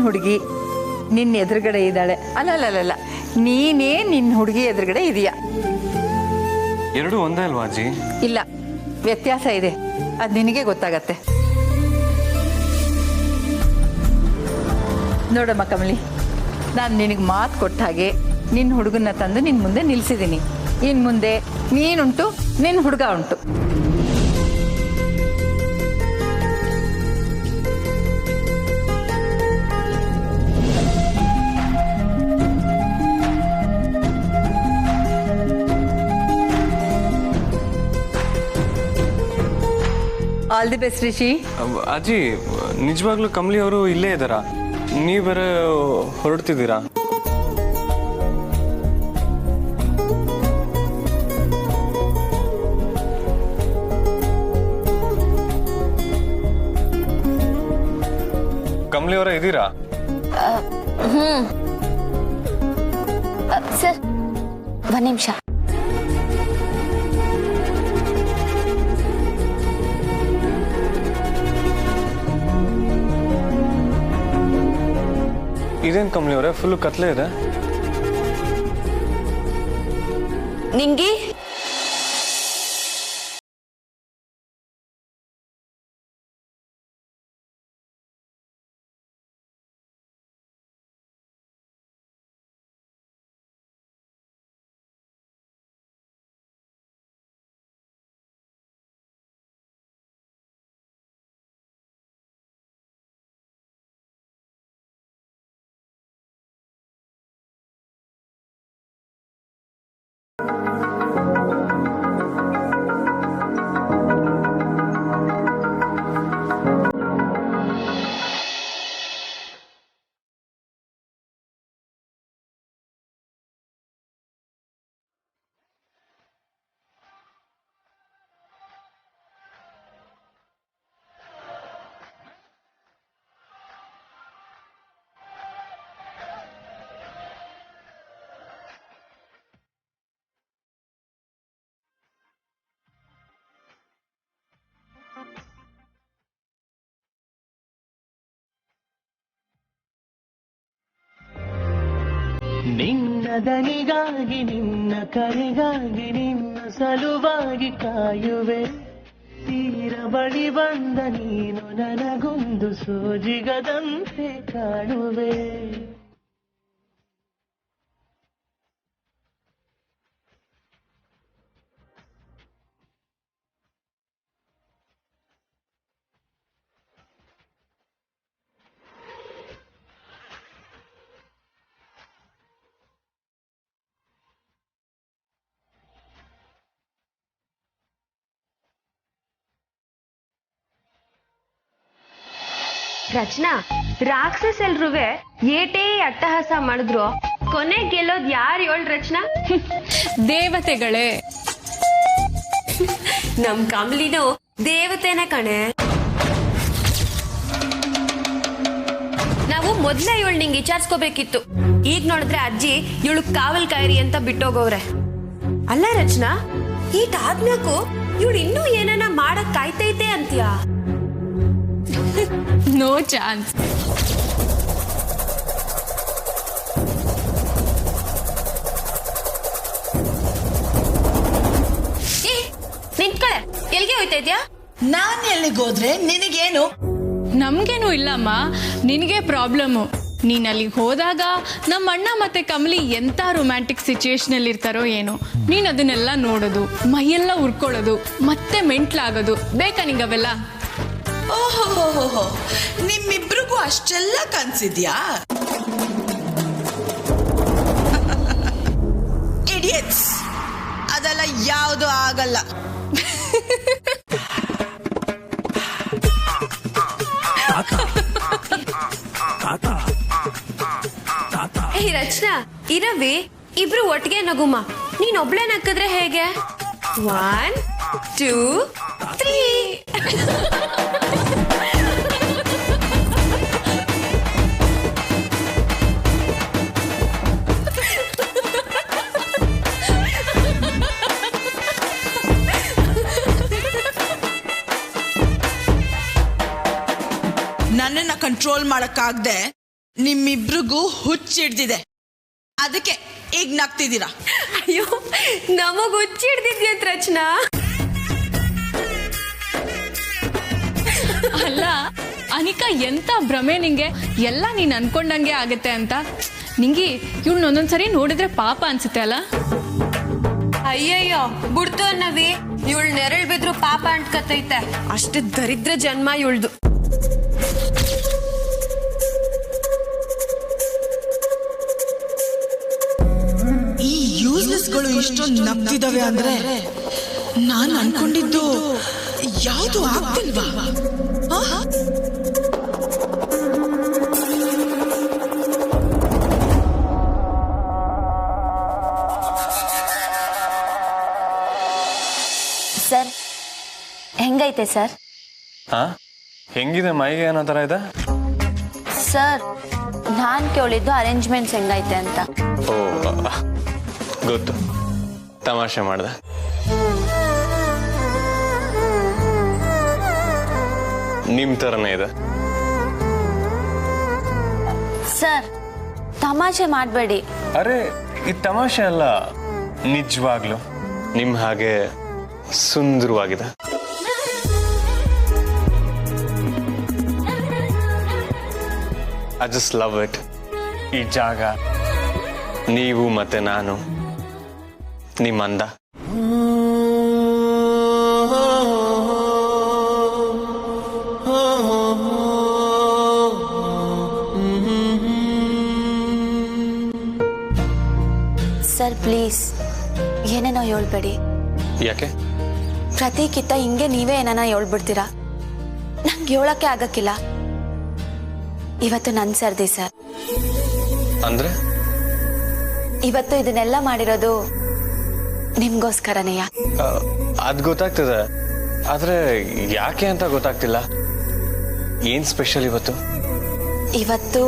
ಹುಡುಗಿ ನಿನ್ನ ಎದುರುಗಡೆ ಇದ್ದಾಳೆ. ಅಲ್ಲಲ್ಲ, ನೀನೇ ನಿನ್ನ ಹುಡುಗಿ ಎದುರುಗಡೆ ಇದೆಯಾ? ಎರಡು ಒಂದೇ ಅಲ್ವಾ ಅಜ್ಜಿ? ಇಲ್ಲ, ವ್ಯತ್ಯಾಸ ಇದೆ. ಅದು ನಿನಗೆ ಗೊತ್ತಾಗತ್ತೆ. ನೋಡಮ್ಮ ಕಮಲಿ, ನಾನು ನಿನಗೆ ಮಾತು ಕೊಟ್ಟ ಹಾಗೆ ನಿನ್ನ ಹುಡುಗನ್ನ ತಂದು ನಿನ್ನ ಮುಂದೆ ನಿಲ್ಲಿಸಿದ್ದೀನಿ. ಇನ್ನು ಮುಂದೆ ನೀನುಂಟು, ನಿನ್ನ ಹುಡುಗ ಉಂಟು. All the best Rishi. ಅಜ್ಜಿ, ನಿಜವಾಗ್ಲೂ ಕಮಲಿ ಅವರು ಇಲ್ಲೇ ಇದ್ದಾರಾ? ನೀವು ಬೇರೆ ಹೊರಡ್ತಿದ್ದೀರಾ? ಕಮಲಿ ಅವರ ಇದ್ದೀರಾ? ಸರ್, ಒಂದು ನಿಮಿಷ. ಇದೇನು ಕಮಲಿ ಅವರೇ, ಫುಲ್ ಕತ್ಲೆ ಇದೆ. ನಿಂಗೆ ನಿನ್ನ ದನಿಗಾಗಿ, ನಿನ್ನ ಕರೆಗಾಗಿ, ನಿನ್ನ ಸಲುವಾಗಿ ಕಾಯುವೆ. ತೀರ ಬಳಿ ಬಂದ ನೀನು ನನಗೊಂದು ಸೋಜಿಗದಂತೆ ಕಾಣುವೆ. ರಚನಾ, ರಾಕ್ಷಸ ಎಲ್ರುವೆ ಏಟೇ ಅಟ್ಟಹಾಸ ಮಾಡಿದ್ರು ಕೊನೆ ಗೆಲ್ಲೋದ್ ಯಾರು ಹೇಳ ರಚನಾ? ದೇವತೆಗಳೇ. ನಮ್ ಕಮಲಿನೂ ದೇವತೆನೆ ಕಣೆ. ನಾವು ಮೊದ್ಲೇ ಇವಳು ನಿಂಗೆ ವಿಚಾರಿಸ್ಕೋಬೇಕಿತ್ತು. ಈಗ ನೋಡಿದ್ರೆ ಅಜ್ಜಿ ಇವಳು ಕಾವಲ್ ಕಾಯಿರಿ ಅಂತ ಬಿಟ್ಟೋಗವ್ರೆ. ಅಲ್ಲ ರಚನಾ, ಈಟಾದ್ಮ್ಯಾಕು ಇವಳು ಇನ್ನೂ ಏನನ ಮಾಡಕ್ ಕಾಯ್ತೈತೆ ಅಂತೀಯಾ? No chance. ನಿಂತ್ಕಳೆ, ಎಲ್ಗೆ ಹೋಯ್ತಾ ಇದ್ಯಾ? ನಾನ್ ಎಲ್ಲಿಗೋದ್ರೆ ನಿನಗೇನು? ನಮ್ಗೇನು ಇಲ್ಲಮ್ಮ, ನಿನಗೆ ಪ್ರಾಬ್ಲಮ್ಮು. ನೀನ್ ಅಲ್ಲಿಗೆ ಹೋದಾಗ ನಮ್ಮ ಅಣ್ಣ ಮತ್ತೆ ಕಮಲಿ ಎಂತ ರೊಮ್ಯಾಂಟಿಕ್ ಸಿಚುಯೇಷನ್ ಅಲ್ಲಿ ಇರ್ತಾರೋ ಏನೋ. ನೀನ್ ಅದನ್ನೆಲ್ಲ ನೋಡೋದು, ಮೈಯೆಲ್ಲ ಉರ್ಕೊಳ್ಳೋದು, ಮತ್ತೆ ಮೆಂಟ್ಲಾಗೋದು. ಬೇಕಾ ನಿಂಗವೆಲ್ಲ? ಓಹೋ, ನಿಮ್ಮಿಬ್ರಿಗೂ ಅಷ್ಟೆಲ್ಲ ಕನ್ಸಿದ್ಯಾ? ಇಡಿಯಟ್ಸ್, ಅದೆಲ್ಲ ಯಾವುದು ಆಗಲ್ಲ. ಏ ರಚನಾ, ಇರವಿ, ಇಬ್ರು ಒಟ್ಟಿಗೆ ನಗುಮ್ಮ. ನೀನ್ ಒಬ್ಳೆ ನಕ್ಕಿದ್ರೆ ಹೇಗೆ? 1 2 3. ನನ್ನನ್ನ ಕಂಟ್ರೋಲ್ ಮಾಡಕ್ಕಾಗ್ದೆ ನಿಮ್ಮಿಬ್ರಿಗೂ ಹುಚ್ಚಿಡ್ದಿದೆ, ಅದಕ್ಕೆ ಈಗ ನಗ್ತಿದ್ದೀರಾ. ಅಯ್ಯೋ, ನಮಗ್ ಹುಚ್ಚಿಡ್ದಿದ್ಯಂತ ರಚನಾ. ಅಲ್ಲ ಅನಿಕಾ, ಎಂತ ಭ್ರಮೆ ನಿಂಗೆ, ಎಲ್ಲ ನೀನ್ ಅನ್ಕೊಂಡಂಗೆ ಆಗತ್ತೆ ಅಂತ. ನಿಂಗಿ ಇವ್ಳನ್ನ ಒಂದೊಂದ್ಸರಿ ನೋಡಿದ್ರೆ ಪಾಪ ಅನ್ಸುತ್ತೆ ಅಲ್ಲ. ಅಯ್ಯಯ್ಯೋ ಬಿಡ್ತು ಅನ್ನವಿ, ಇವಳು ನೆರಳು ಬಿದ್ರು ಪಾಪ ಅಂಟ್ಕತೈತೆ. ಅಷ್ಟು ದರಿದ್ರ ಜನ್ಮ ಇವಳ್ದು. ಈ ಯೂಸ್ಲೆಸ್ಗಳು ಇಷ್ಟೊಂದು ನಗ್ತಿದಾವೆ ಅಂದ್ರೆ ನಾನು ಅನ್ಕೊಂಡಿದ್ದು ಯಾವುದು ಆಗ್ತಿಲ್ವಾ? ಸರ್ ಹೆಂಗೈತೆ ಸರ್? ಹಾ, ಹೆಂಗಿದೆ ಮೈಗೆ? ಏನೋ ಥರ ಇದೆ ಸರ್, ನಾನು ಕೇಳಿದ್ದು ಅರೇಂಜ್ಮೆಂಟ್ಸ್ ಹೆಂಗೈತೆ ಅಂತ. ಓ ಗೊತ್ತು, ತಮಾಷೆ ಮಾಡ್ದೆ. ನಿಮ್ ಥರನೇ ಇದೆ ಸರ್, ತಮಾಷೆ ಮಾಡಬೇಡಿ. ಅರೆ ಈ ತಮಾಷೆ ಅಲ್ಲ, ನಿಜವಾಗ್ಲು ನಿಮ್ ಹಾಗೆ ಸುಂದರವಾಗಿದೆ. I just love it. ಈ ಜಾಗ, ನೀವು ಮತ್ತೆ ನಾನು, ನಿಮ್ಮ ಅಂದ. ಸರ್ ಪ್ಲೀಸ್ ಏನೇನೋ ಹೇಳ್ಬೇಡಿ. ಯಾಕೆ? ಪ್ರತಿಕಿತ್ತ ಹಿಂಗೆ ನೀವೇ ಏನಾನ ಹೇಳ್ಬಿಡ್ತೀರಾ. ನಂಗೆ ಹೇಳಕ್ಕೆ ಆಗಕ್ಕಿಲ್ಲ. ಇವತ್ತು ನನ್ನ ಸರ್ದಿ ಸರ್. ಅಂದ್ರೆ ಇವತ್ತು ಇದನ್ನೆಲ್ಲ ಮಾಡಿರೋದು ನಿಮ್ಗೋಸ್ಕರನೆಯ. ಅದ್ ಗೊತ್ತಾಗ್ತದೆ, ಆದ್ರೆ ಯಾಕೆ ಅಂತ ಗೊತ್ತಾಗ್ತಿಲ್ಲ. ಏನ್ ಸ್ಪೆಷಲ್ ಇವತ್ತು? ಇವತ್ತು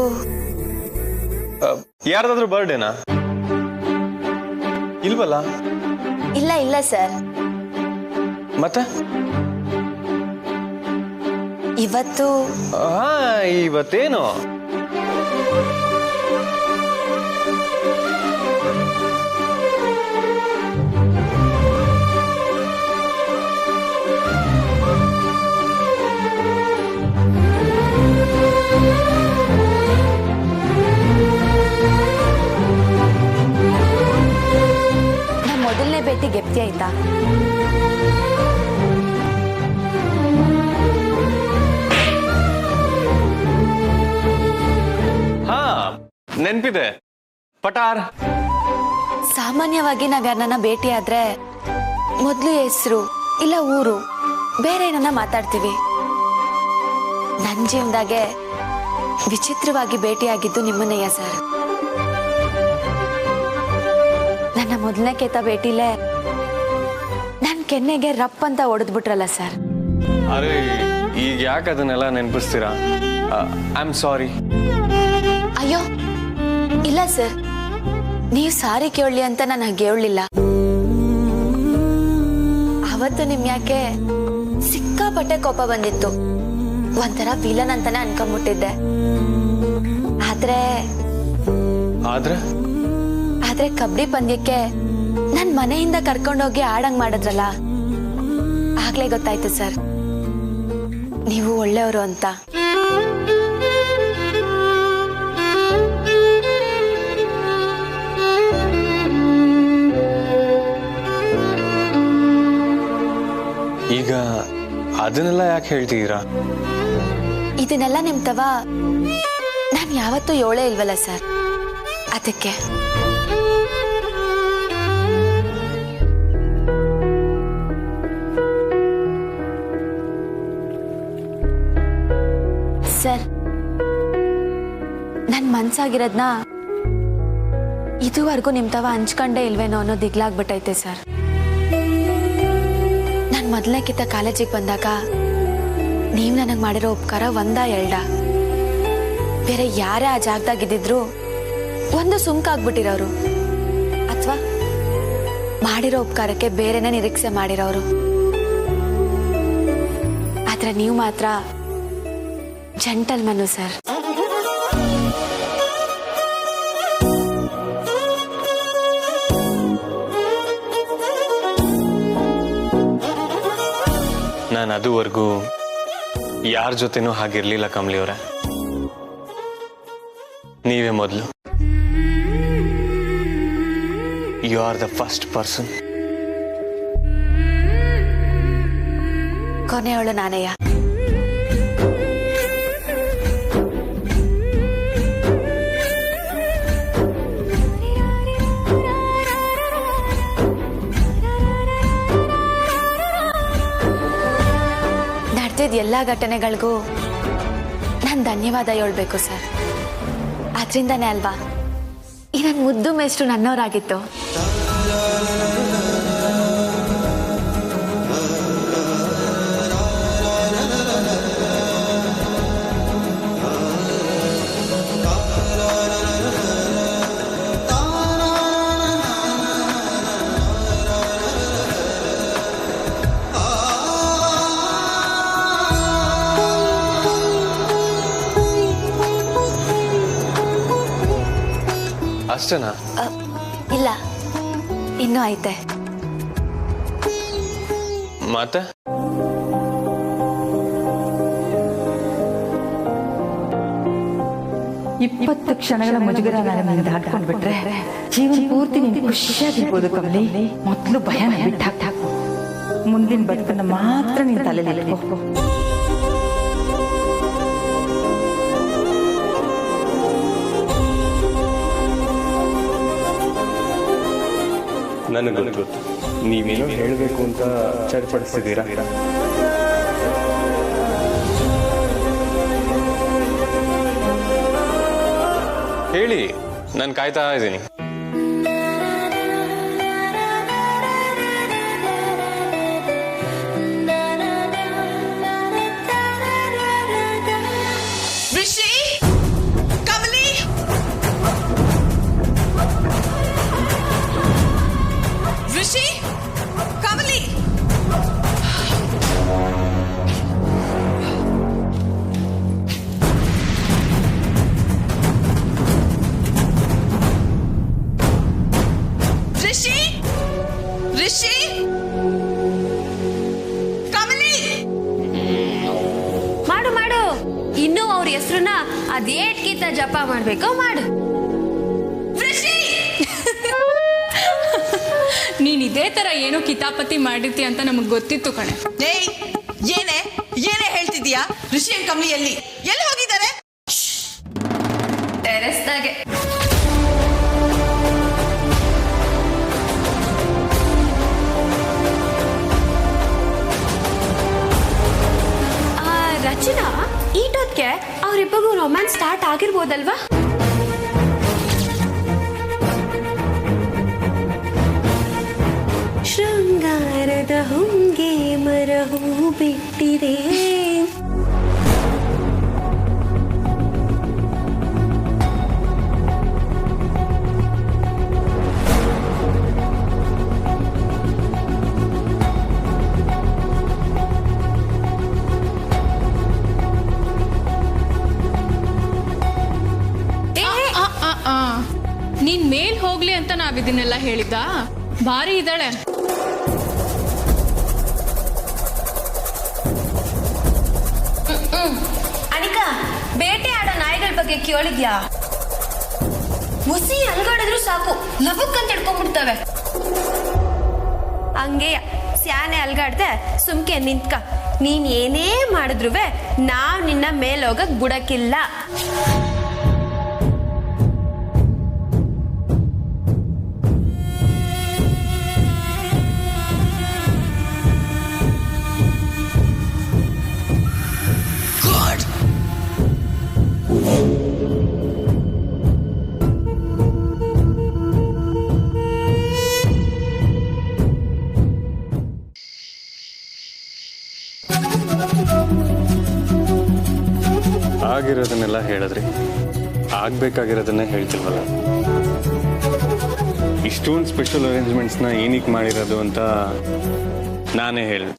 ಯಾರ್ದಾದ್ರೂ ಬರ್ಡೇನಾ? ಇಲ್ವಲ್ಲ. ಇಲ್ಲ ಇಲ್ಲ ಸರ್, ಮತ್ತೆ ಇವತ್ತು ಇವತ್ತೇನು? ನಮ್ಮ ಮೊದಲನೇ ಭೇಟಿ ಗೆಪ್ತಿ ಆಯ್ತಾ? ನೆನ್ಪಿದೆ, ಪಟಾರ್. ಸಾಮಾನ್ಯವಾಗಿ ನಾವ್ ಯಾರನ್ನ ಭೇಟಿ ಆದ್ರೆ ಮೊದ್ಲು ಹೆಸರು ಇಲ್ಲ ಊರು ಬೇರೆ ಏನನ್ನ ಮಾತಾಡ್ತೀವಿ. ನನ್ ಜೀವನದಾಗೆ ವಿಚಿತ್ರವಾಗಿ ಭೇಟಿಯಾಗಿದ್ದು ನಿಮ್ಮನೆಯ ಸರ್. ನನ್ನ ಮೊದಲನೇ ಕೇತ ಭೇಟಿಲೇ ನನ್ ಕೆನ್ನೆಗೆ ರಪ್ ಅಂತ ಹೊಡೆದ್ಬಿಟ್ರಲ್ಲ ಸರ್. ಅರೆ ಈಗ ಯಾಕೆ ಅದನ್ನೆಲ್ಲ ನೆನ್ಪಿಸ್ತೀರಾ? I am sorry. ಅಯ್ಯೋ ಇಲ್ಲ ಸರ್, ನೀವು ಸಾರಿ ಕೇಳಲಿ ಅಂತ ನಾನು ಹಾಗೆ ಹೇಳಲಿಲ್ಲ. ಅವತ್ತು ನಿಮ್ ಯಾಕೆ ಸಿಕ್ಕಾಪಟ್ಟೆ ಕೋಪ ಬಂದಿತ್ತು. ಒಂಥರ ವಿಲನ್ ಅಂತಾನೆ ಅನ್ಕೊಂಡ್ಬಿಟ್ಟಿದ್ದೆ. ಆದ್ರೆ ಆದ್ರೆ ಕಬಡ್ಡಿ ಪಂದ್ಯಕ್ಕೆ ನನ್ ಮನೆಯಿಂದ ಕರ್ಕೊಂಡೋಗಿ ಆಡಂಗ್ ಮಾಡಿದ್ರಲ್ಲ, ಆಗ್ಲೇ ಗೊತ್ತಾಯ್ತು ಸರ್ ನೀವು ಒಳ್ಳೆಯವರು ಅಂತ. ಈಗ ಅದನ್ನೆಲ್ಲ ಯಾಕೆ ಹೇಳ್ತಿದ್ದೀರಾ? ಇದನ್ನೆಲ್ಲ ನಿಮ್ ತವ ನಾನ್ ಯಾವತ್ತೂ ಹೇಳೇ ಇಲ್ವಲ್ಲ ಸರ್, ಅದಕ್ಕೆ. ಸರ್, ನನ್ ಮನ್ಸಾಗಿರೋದ್ನ ಇದುವರೆಗೂ ನಿಮ್ ತವ ಹಂಚ್ಕೊಂಡೇ ಇಲ್ವೇನೋ ಅನ್ನೋ ದಿಗ್ಲಾಗ್ಬಿಟ್ಟೈತೆ ಸರ್. ನಾನ್ ಮೊದಲನೇಕಿಂತ ಕಾಲೇಜಿಗೆ ಬಂದಾಗ ನೀವ್ ನನಗ್ ಮಾಡಿರೋ ಉಪಕಾರ ಒಂದ ಎರಡ, ಬೇರೆ ಯಾರೇ ಆ ಜಾಗದಾಗಿದ್ದಿದ್ರು ಒಂದು ಸುಮ್ಕಾಗ್ಬಿಟ್ಟಿರೋರು, ಅಥವಾ ಮಾಡಿರೋ ಉಪಕಾರಕ್ಕೆ ಬೇರೆನೇ ನಿರೀಕ್ಷೆ ಮಾಡಿರೋರು. ಆದ್ರೆ ನೀವು ಮಾತ್ರ ಜೆಂಟಲ್ಮನ್ನು ಸರ್. ನಾನು ಅದುವರೆಗೂ ಯಾರ ಜೊತೆನೂ ಹಾಗಿರ್ಲಿಲ್ಲ ಕಮಲಿ ಅವರೇ. ನೀವೇ ಮೊದಲು. You are the first person. ಕೊನೆಯವಳು ನಾನಯ್ಯ. ನಡೆದಿದ್ದ ಎಲ್ಲ ಘಟನೆಗಳಿಗೂ ನಾನು ಧನ್ಯವಾದ ಹೇಳ್ಬೇಕು ಸರ್. ಆದ್ರಿಂದಾನೇ ಅಲ್ವಾ ಈ ನನ್ನ ಮುದ್ದು ಮೇಷ್ಟ್ರು ನನ್ನವರಾಗಿತ್ತು. ಅಷ್ಟೇನಾ? ಇಲ್ಲ, ಇನ್ನೂ ಐತೆ. ಮತ್ತೆ ಇಪ್ಪತ್ತು ಕ್ಷಣಗಳ ಮುಜುಗರ ನನ್ನ ದಾಟ್ಕೊಂಡ್ಬಿಟ್ರೆ ಜೀವನ ಪೂರ್ತಿ ನೀನು ಖುಷಿಯಾಗಿರ್ಬೋದು ಕಮಲಿ. ಮೊದಲು ಭಯನ ಬಿಟ್ಟಾಕು. ಮುಂದಿನ ಬದುಕನ್ನ ಮಾತ್ರ ನೀನು ತಲೆಯಲ್ಲಿ ಇಟ್ಕೋ. ನನಗೆ ಗೊತ್ತು ನೀವೇನೋ ಹೇಳಬೇಕು ಅಂತ ಚರ್ಪಡಿಸ್ತಿದ್ದೀರಾ. ಹೇಳಿ, ನಾನು ಕಾಯ್ತಾ ಇದ್ದೀನಿ. ಋಷಿ, ಕಮಲಿ, ಋಷಿ, ಕಮಲಿ. ಋಷಿ, ಋಷಿ, ಕಮಲಿ. ಮಾಡು ಮಾಡು, ಇನ್ನೂ ಅವ್ರ ಹೆಸರನ್ನ ಅದೇಟ್ಕಿಂತ ಜಪ ಮಾಡ್ಬೇಕು, ಮಾಡು. ಋಷಿ, ನೀನ್ ಇದೇ ತರ ಏನೋ ಕಿತಾಪತಿ ಮಾಡಿರ್ತಿ ಅಂತ ನಮಗ್ ಗೊತ್ತಿತ್ತು ಕಣೆ. ಏಯ್, ಏನೇ ಏನೇ ಹೇಳ್ತಿದ್ಯಾ? ಋಷಿ ಅಂಡ್ ಕಮಲಿ ಎಲ್ಲಿ ಹೋಗಿದ್ದಾರೆ? ಟೆರೆಸ್ದಾಗೆ. ರಚನಾ, ಈಟೊತ್ಗೆ ಅವರಿಬ್ಬರಿಗೂ ರೊಮ್ಯಾನ್ಸ್ ಸ್ಟಾರ್ಟ್ ಆಗಿರ್ಬೋದಲ್ವಾ? ಶೃಂಗಾರದ ಹೊಂಗೆ ಮರಹೂ ಬಿಟ್ಟಿದೆ. ನೀನ್ ಮೇಲ್ ಹೋಗ್ಲಿ ಅಂತ ನಾವಿದನ್ನೆಲ್ಲ ಹೇಳಿದ್ದ. ಭಾರಿ ಇದ್ದಾಳೆ. ಅನಿಕಾ, ಬೇಟೆ ಆಡೋ ನಾಯಿಗಳ ಬಗ್ಗೆ ಕೇಳಿದ್ಯಾ? ಮುಸಿ ಅಲ್ಗಾಡಿದ್ರು ಸಾಕು, ಲಬಕ್ ಅಂತ ಹಿಡ್ಕೊಂಡ್ಬಿಡ್ತವೆ. ಹಂಗೆ ಸ್ಯಾನೆ ಅಲ್ಗಾಡ್ದೆ ಸುಮ್ಕೆ ನಿಂತ್ಕ. ನೀನ್ ಏನೇ ಮಾಡಿದ್ರು ನಾವ್ ನಿನ್ನ ಮೇಲೋಗಕ್ ಬಿಡಕ್ಕಿಲ್ಲ. ಆಗಿರೋದನ್ನೆಲ್ಲ ಹೇಳಿದ್ರಿ, ಆಗ್ಬೇಕಾಗಿರೋದನ್ನ ಹೇಳ್ತಿಲ್ವಲ್ಲ. ಇಷ್ಟೊಂದು ಸ್ಪೆಷಲ್ ಅರೇಂಜ್ಮೆಂಟ್ಸ್ನ ಏನಕ್ಕೆ ಮಾಡಿರೋದು ಅಂತ ನಾನೇ ಹೇಳಿದೆ.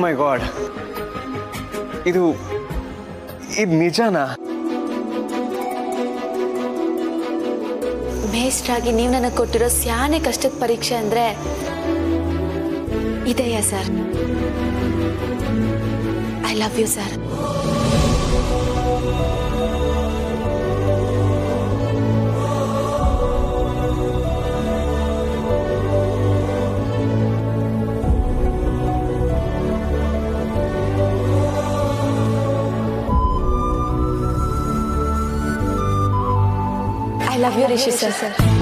ಮೈ ಗಾಡ್, ಇದು ನಿಜನಾ? ಮೇಷ್ಟ್ರಾಗಿ ನೀವು ನನಗೆ ಕೊಟ್ಟಿರೋ ಸ್ಯಾನೆ ಕಷ್ಟದ ಪರೀಕ್ಷೆ ಅಂದ್ರೆ ಇದೆಯಾ sir? I love you sir. I love you, Rishi sir.